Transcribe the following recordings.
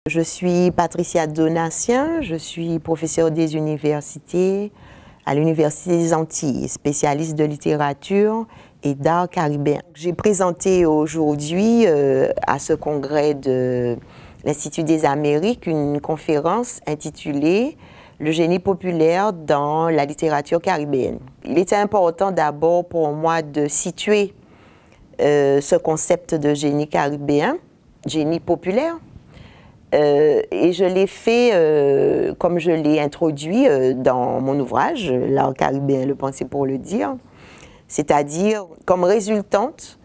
Je suis Patricia Donatien, je suis professeure des universités à l'Université des Antilles, spécialiste de littérature et d'art caribéen. J'ai présenté aujourd'hui à ce congrès de l'Institut des Amériques une conférence intitulée « Le génie populaire dans la littérature caribéenne ». Il était important d'abord pour moi de situer ce concept de génie caribéen, génie populaire. Et je l'ai fait comme je l'ai introduit dans mon ouvrage, L'art caribéen, le penser pour le dire, c'est-à-dire comme résultante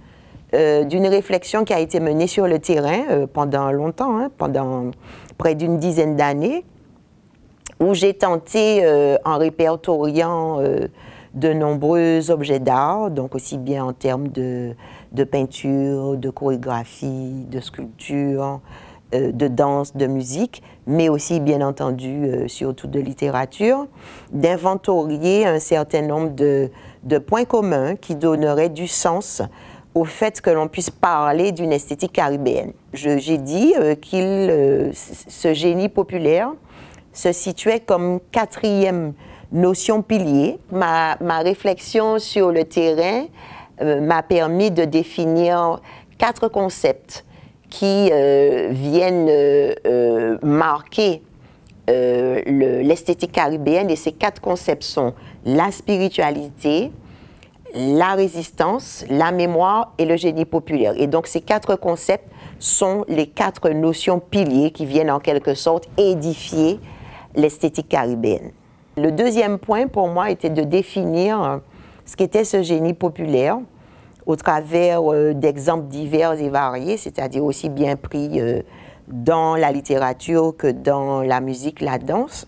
d'une réflexion qui a été menée sur le terrain pendant longtemps, pendant près d'une dizaine d'années, où j'ai tenté, en répertoriant de nombreux objets d'art, donc aussi bien en termes de peinture, de chorégraphie, de sculpture, de danse, de musique, mais aussi bien entendu surtout de littérature, d'inventorier un certain nombre de points communs qui donneraient du sens au fait que l'on puisse parler d'une esthétique caribéenne. J'ai dit ce génie populaire se situait comme quatrième notion pilier. Ma réflexion sur le terrain m'a permis de définir 4 concepts qui viennent marquer l'esthétique caribéenne, et ces 4 concepts sont la spiritualité, la résistance, la mémoire et le génie populaire. Et donc ces 4 concepts sont les 4 notions piliers qui viennent en quelque sorte édifier l'esthétique caribéenne. Le deuxième point pour moi était de définir ce qu'était ce génie populaire au travers d'exemples divers et variés, c'est-à-dire aussi bien pris dans la littérature que dans la musique, la danse,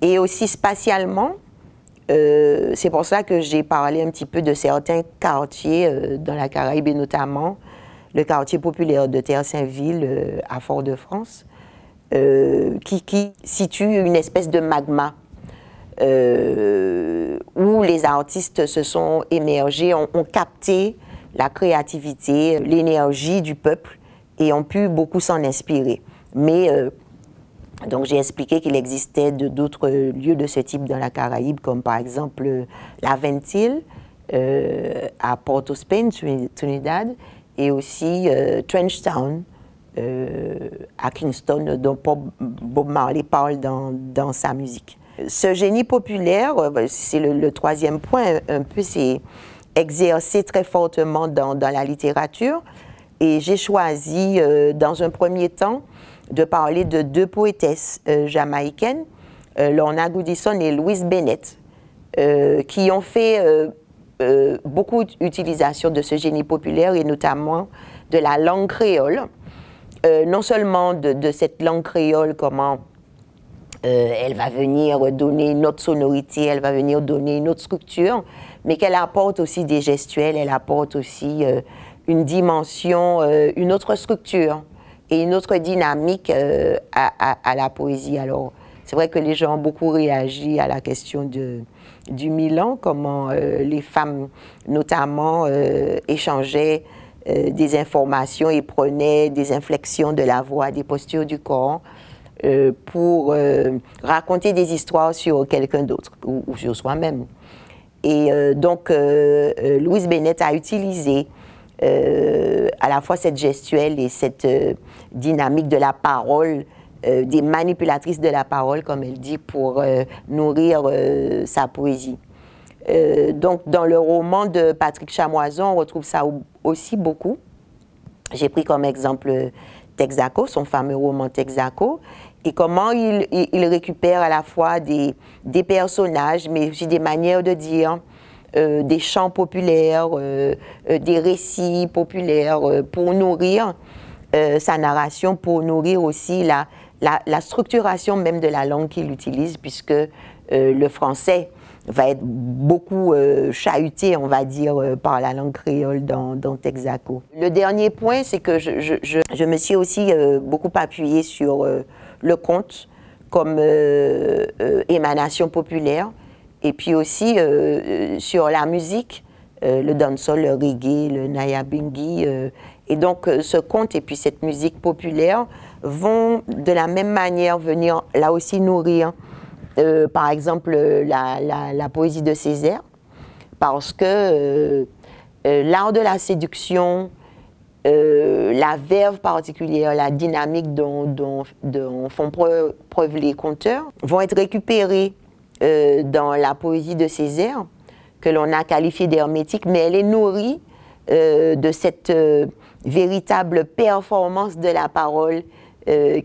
et aussi spatialement. C'est pour ça que j'ai parlé un petit peu de certains quartiers dans la Caraïbe, et notamment le quartier populaire de Terre-Saint-Ville à Fort-de-France, qui situe une espèce de magma où les artistes se sont émergés, ont capté la créativité, l'énergie du peuple et ont pu beaucoup s'en inspirer. Mais donc j'ai expliqué qu'il existait d'autres lieux de ce type dans la Caraïbe, comme par exemple la Ventil à Port au Spain, Trinidad, et aussi Trenchtown à Kingston, dont Bob Marley parle dans sa musique. Ce génie populaire, c'est le troisième point, un peu c'est exercé très fortement dans la littérature, et j'ai choisi dans un premier temps de parler de 2 poétesses jamaïcaines, Lorna Goodison et Louise Bennett, qui ont fait beaucoup d'utilisation de ce génie populaire, et notamment de la langue créole. Non seulement de cette langue créole, comment elle va venir donner une autre sonorité, elle va venir donner une autre structure, mais qu'elle apporte aussi des gestuels, elle apporte aussi une dimension, une autre structure et une autre dynamique à la poésie. Alors, c'est vrai que les gens ont beaucoup réagi à la question du Milan, comment les femmes notamment échangeaient des informations et prenaient des inflexions de la voix, des postures du corps, pour raconter des histoires sur quelqu'un d'autre ou sur soi-même. Et donc, Louise Bennett a utilisé à la fois cette gestuelle et cette dynamique de la parole, des manipulatrices de la parole, comme elle dit, pour nourrir sa poésie. Donc, dans le roman de Patrick Chamoiseau, on retrouve ça aussi beaucoup. J'ai pris comme exemple Texaco, son fameux roman Texaco, et comment il récupère à la fois des personnages, mais aussi des manières de dire, des chants populaires, des récits populaires, pour nourrir sa narration, pour nourrir aussi la structuration même de la langue qu'il utilise, puisque le français va être beaucoup chahuté, on va dire, par la langue créole dans Texaco. Le dernier point, c'est que je me suis aussi beaucoup appuyée sur le conte comme émanation populaire, et puis aussi sur la musique, le dancehall, le reggae, le nyabinghi. Et donc ce conte et puis cette musique populaire vont de la même manière venir là aussi nourrir, par exemple, la poésie de Césaire, parce que l'art de la séduction, la verve particulière, la dynamique dont font preuve les conteurs, vont être récupérés dans la poésie de Césaire, que l'on a qualifiée d'hermétique, mais elle est nourrie de cette véritable performance de la parole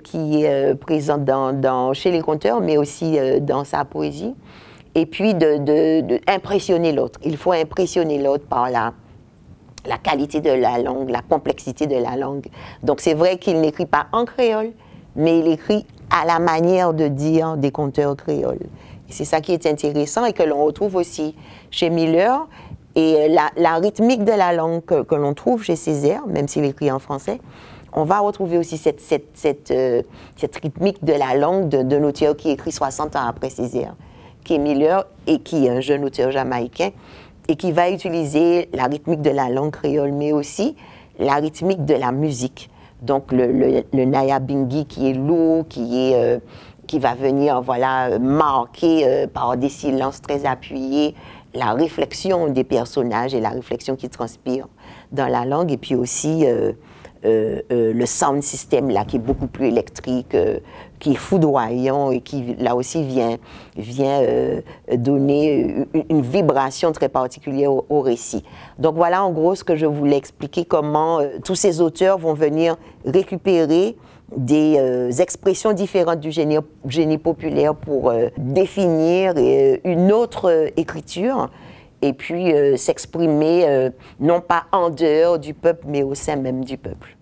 qui est présente chez les conteurs, mais aussi dans sa poésie. Et puis d'impressionner l'autre. Il faut impressionner l'autre par la qualité de la langue, la complexité de la langue. Donc c'est vrai qu'il n'écrit pas en créole, mais il écrit à la manière de dire des conteurs créoles. Et c'est ça qui est intéressant et que l'on retrouve aussi chez Miller. Et la rythmique de la langue que l'on trouve chez Césaire, même s'il écrit en français, on va retrouver aussi cette rythmique de la langue d'un auteur qui écrit 60 ans après Césaire, qui est Miller et qui est un jeune auteur jamaïcain, et qui va utiliser la rythmique de la langue créole, mais aussi la rythmique de la musique. Donc le Nyabinghi qui est lourd, qui va venir marquer par des silences très appuyés la réflexion des personnages et la réflexion qui transpire dans la langue, et puis aussi le sound system là qui est beaucoup plus électrique, qui est foudroyant et qui là aussi vient donner une vibration très particulière au récit. Donc voilà en gros ce que je voulais expliquer, comment tous ces auteurs vont venir récupérer des expressions différentes du génie populaire pour définir une autre écriture et puis s'exprimer non pas en dehors du peuple mais au sein même du peuple.